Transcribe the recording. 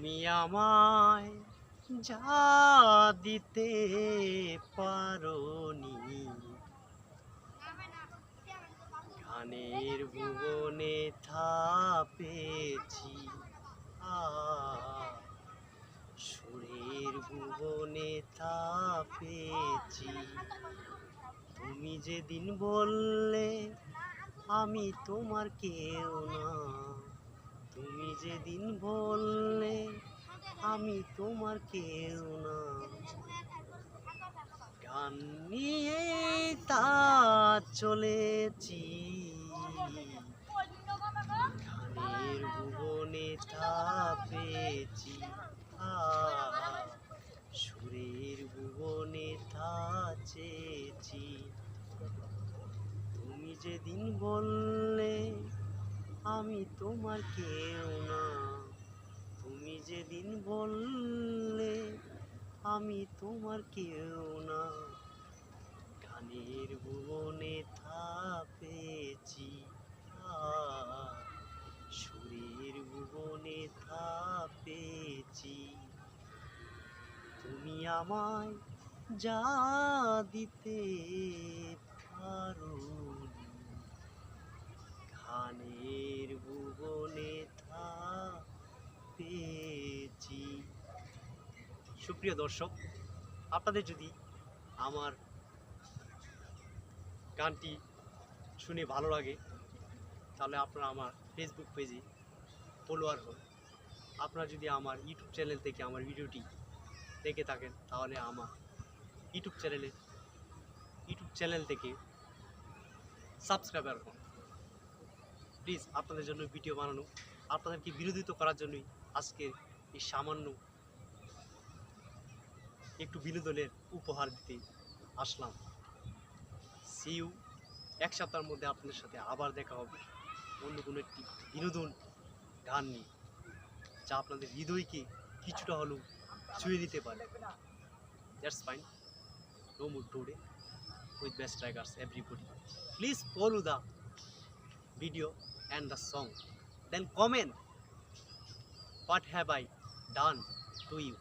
তুমি আমায় যা দিতে পারোনি, গানের ভুবনে থা পেয়েছি, সুরের ভুবনে থা পেয়েছি। তুমি যেদিন বললে আমি তোমার কেউ না, তুমি যেদিন বললে আমি তোমার কেউ না, গান নিয়ে তা চলেছি, গানের ভুবনে তা পেয়েছি, সুরের ভুবনে তা চেয়েছি। তুমি যেদিন বললে আমি তোমার কেউ না, তুমি যেদিন বললে আমি তোমার কেউ না, গানের ভুবনে থা পেয়েছি, সুরের ভুবনে থা পেয়েছি। তুমি আমায় যা দিতে পারোনি, গানের ভুবনে থা পেয়েছি। সুপ্রিয় দর্শক, আপনাদের যদি আমার গানটি শুনে ভালো লাগে তাহলে আপনারা আমার ফেসবুক পেজে ফলোয়ার হন। আপনারা যদি আমার ইউটিউব চ্যানেল থেকে আমার ভিডিওটি দেখে থাকেন তাহলে আমার ইউটিউব চ্যানেল থেকে সাবস্ক্রাইবার হন। প্লিজ, আপনাদের জন্য ভিডিও বানানো, আপনাদেরকে বিরোধিতা করার জন্যই আজকে এই সামান্য একটু বিনোদনের উপহার দিতে আসলাম। সি ইউ, এক সপ্তাহের মধ্যে আপনাদের সাথে আবার দেখা হবে অন্য কোনো একটি বিনোদন গান নিয়ে, যা আপনাদের হৃদয়কে কিছুটা হলেও ছুঁয়ে দিতে পারে। That's fine, no mood today with best strikers everybody. Please follow the video and the song, then comment what have I done to you.